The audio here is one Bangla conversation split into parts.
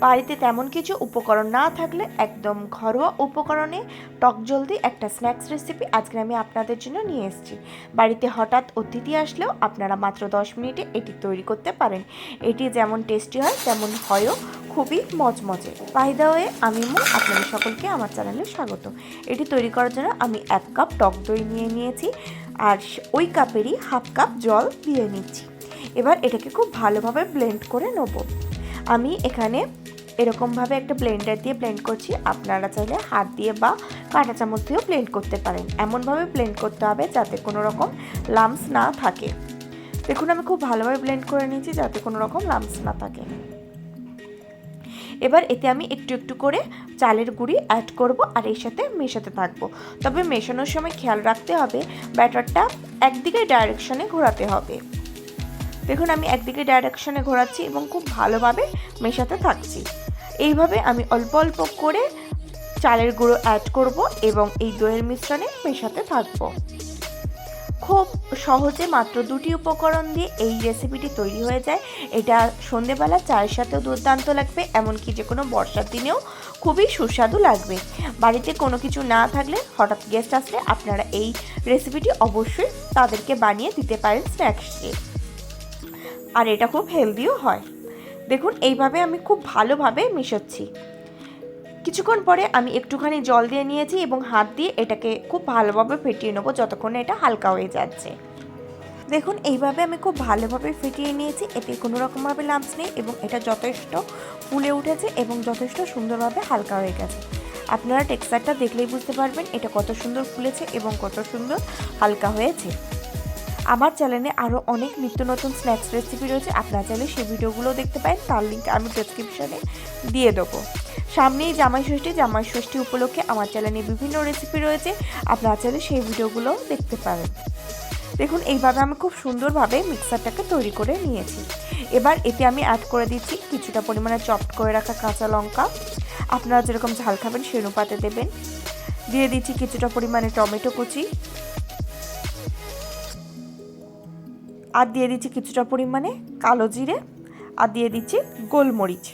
বাড়িতে তেমন কিছু উপকরণ না থাকলে একদম ঘরোয়া উপকরণে টকজলদি একটা স্ন্যাক্স রেসিপি আজকে আমি আপনাদের জন্য নিয়ে এসেছি। বাড়িতে হঠাৎ অতিথি আসলেও আপনারা মাত্র 10 মিনিটে এটি তৈরি করতে পারেন। এটি যেমন টেস্টি হয় তেমন হয়ও খুবই মজমজে। বাই দ্য ওয়ে, আমি আপনাদের সকলকে আমার চ্যানেলে স্বাগত। এটি তৈরি করার জন্য আমি 1 কাপ টক দই নিয়ে নিয়েছি, আর ওই কাপেরই হাফ কাপ জল দিয়ে নিচ্ছি। এবার এটাকে খুব ভালোভাবে ব্লেন্ড করে নেব। আমি এখানে এরকমভাবে একটা ব্লেন্ডার দিয়ে ব্লেন্ড করছি। আপনারা চাইলে হাত দিয়ে বা কাঁটা চামচ দিয়েও ব্লেন্ড করতে পারেন। এমনভাবে ব্লেন্ড করতে হবে যাতে কোনো রকম লাম্পস না থাকে। দেখুন, আমি খুব ভালোভাবে ব্লেন্ড করে নিয়েছি যাতে কোনো রকম লাম্পস না থাকে। এবার এতে আমি একটু একটু করে চালের গুঁড়ি অ্যাড করব আর এর সাথে মেশাতে থাকবো। তবে মেশানোর সময় খেয়াল রাখতে হবে ব্যাটারটা একদিকে ডাইরেকশনে ঘোরাতে হবে। দেখুন, আমি একদিকে ডাইরেকশনে ঘোরাচ্ছি এবং খুব ভালোভাবে মেশাতে থাকছি। এইভাবে আমি অল্প অল্প করে চালের গুঁড়ো অ্যাড করব এবং এই দইয়ের মিশ্রণে মেশাতে থাকব। খুব সহজে মাত্র 2টি উপকরণ দিয়ে এই রেসিপিটি তৈরি হয়ে যায়। এটা সন্ধেবেলা চায়ের সাথেও দুর্দান্ত লাগবে, এমনকি যে কোনো বর্ষার দিনেও খুবই সুস্বাদু লাগবে। বাড়িতে কোনো কিছু না থাকলে হঠাৎ গেস্ট আসলে আপনারা এই রেসিপিটি অবশ্যই তাদেরকে বানিয়ে দিতে পারেন স্ন্যাক্সে, আর এটা খুব হেলদিও হয়। দেখুন, এইভাবে আমি খুব ভালোভাবে মিশাচ্ছি। কিছুক্ষণ পরে আমি একটুখানি জল দিয়ে নিয়েছি এবং হাত দিয়ে এটাকে খুব ভালোভাবে ফেটিয়ে নেবো যতক্ষণে এটা হালকা হয়ে যাচ্ছে। দেখুন, এইভাবে আমি খুব ভালোভাবে ফেটিয়ে নিয়েছি। এতে কোনো রকমভাবে লাম্পস নেই এবং এটা যথেষ্ট ফুলে উঠেছে এবং যথেষ্ট সুন্দরভাবে হালকা হয়ে গেছে। আপনারা টেক্সচারটা দেখলেই বুঝতে পারবেন এটা কত সুন্দর ফুলেছে এবং কত সুন্দর হালকা হয়েছে। আমার চ্যানেলে আরও অনেক নিত্য নতুন স্ন্যাক্স রেসিপি রয়েছে, আপনারা চাইলে সেই ভিডিওগুলো দেখতে পারেন। তার লিঙ্ক আমি ডেসক্রিপশনে দিয়ে দেবো। সামনেই জামাই ষষ্ঠী উপলক্ষে আমার চ্যানেলে বিভিন্ন রেসিপি রয়েছে, আপনারা চাইলে সেই ভিডিওগুলো দেখতে পারেন। দেখুন, এইভাবে আমি খুব সুন্দরভাবে মিক্সারটাকে তৈরি করে নিয়েছি। এবার এতে আমি অ্যাড করে দিচ্ছি কিছুটা পরিমাণে চপড করে রাখা কাঁচা লঙ্কা। আপনারা যেরকম ঝাল খাবেন সেই অনুপাতে দেবেন। দিয়ে দিচ্ছি কিছুটা পরিমাণে টমেটো কুচি, আর দিয়ে দিচ্ছি কিছুটা পরিমাণে কালো জিরে, আর দিয়ে দিচ্ছি গোলমরিচ,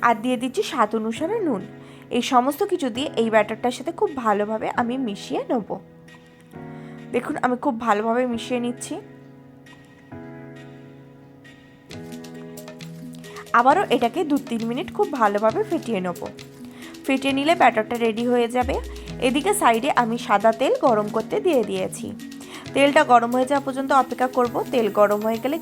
আর দিয়ে দিচ্ছি স্বাদ অনুসারে নুন। এই সমস্ত কিছু দিয়ে এই ব্যাটারটার সাথে খুব ভালোভাবে আমি মিশিয়ে নেব। দেখুন, আমি খুব ভালোভাবে মিশিয়ে নিচ্ছি। আবারও এটাকে 2-3 মিনিট খুব ভালোভাবে ফেটিয়ে নেব। ফেটিয়ে নিলে ব্যাটারটা রেডি হয়ে যাবে। এদিকে সাইডে আমি সাদা তেল গরম করতে দিয়ে দিয়েছি। তেলটা গরম হয়ে যাওয়া পর্যন্ত অপেক্ষা করব। তেল গরম হয়ে গেলে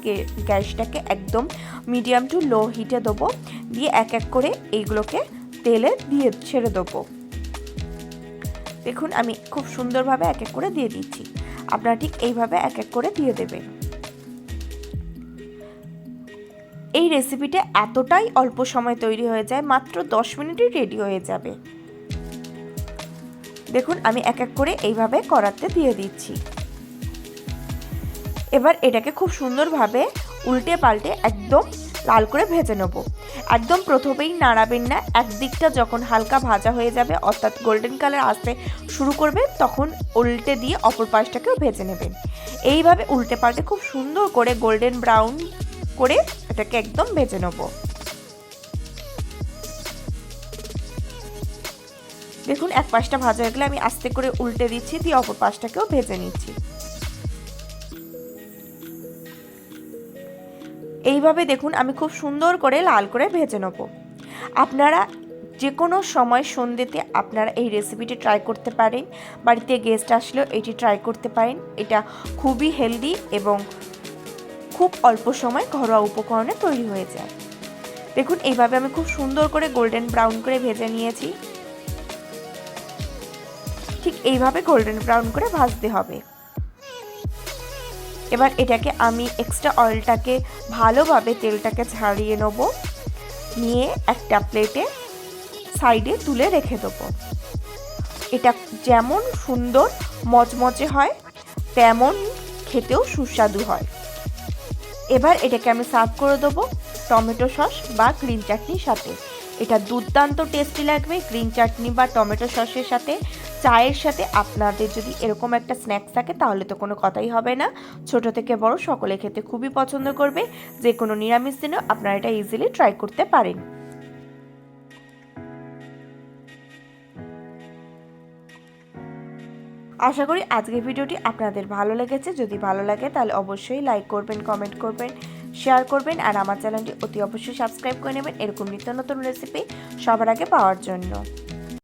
গ্যাসটাকে একদম মিডিয়াম টু লো হিটে দেবো। দিয়ে এক এক করে এইগুলোকে তেলে দিয়ে ছেড়ে দেবো। দেখুন, আমি খুব সুন্দরভাবে এক এক করে দিয়ে দিচ্ছি। আপনারা ঠিক এইভাবে এক এক করে দিয়ে দেবেন। এই রেসিপিটা এতটাই অল্প সময় তৈরি হয়ে যায়, মাত্র 10 মিনিটেই রেডি হয়ে যাবে। দেখুন, আমি এক এক করে এইভাবে কড়াতে দিয়ে দিচ্ছি। এবার এটাকে খুব সুন্দরভাবে উল্টে পাল্টে একদম লাল করে ভেজে নেব। একদম প্রথমেই নাড়াবেন না। একদিকটা যখন হালকা ভাজা হয়ে যাবে অর্থাৎ গোল্ডেন কালার আসতে শুরু করবে তখন উল্টে দিয়ে অপর পাশটাকেও ভেজে নেবেন। এইভাবে উল্টে পাল্টে খুব সুন্দর করে গোল্ডেন ব্রাউন করে এটাকে একদম ভেজে নেব। দেখুন, এক পাশটা ভাজা হয়ে গেলে আমি আস্তে করে উল্টে দিচ্ছি, দিয়ে অপর পাশটাকেও ভেজে নিচ্ছি। এইভাবে দেখুন আমি খুব সুন্দর করে লাল করে ভেজে নেব। আপনারা যে কোনো সময় সন্ধ্যেতে আপনারা এই রেসিপিটি ট্রাই করতে পারেন। বাড়িতে গেস্ট আসলেও এটি ট্রাই করতে পারেন। এটা খুবই হেলদি এবং খুব অল্প সময় ঘরোয়া উপকরণে তৈরি হয়ে যায়। দেখুন, এইভাবে আমি খুব সুন্দর করে গোল্ডেন ব্রাউন করে ভেজে নিয়েছি। ঠিক এইভাবে গোল্ডেন ব্রাউন করে ভাজতে হবে। এবার এটাকে আমি এক্সট্রা অয়েলটাকে ভালোভাবে তেলটাকে ছাড়িয়ে নেব। নিয়ে একটা প্লেটে সাইডে তুলে রেখে দেবো। এটা যেমন সুন্দর মচমচে হয় তেমন খেতেও সুস্বাদু হয়। এবার এটাকে আমি সার্ভ করে দেবো টমেটো সস বা গ্রিন চাটনির সাথে। এটা দুর্দান্ত টেস্টি লাগবে গ্রিন চাটনি বা টমেটো সসের সাথে। চায়ের সাথে আপনাদের যদি এরকম একটা স্ন্যাক্স থাকে তাহলে তো কোনো কথাই হবে না। ছোট থেকে বড় সকলে খেতে খুবই পছন্দ করবে। যে কোনো নিরামিষ দিনেও আপনারা এটা ইজিলি ট্রাই করতে পারেন। আশা করি আজকের ভিডিওটি আপনাদের ভালো লেগেছে। যদি ভালো লাগে তাহলে অবশ্যই লাইক করবেন, কমেন্ট করবেন, শেয়ার করবেন আর আমার চ্যানেলটি অতি অবশ্যই সাবস্ক্রাইব করে নেবেন এরকম নিত্য নতুন রেসিপি সবার আগে পাওয়ার জন্য।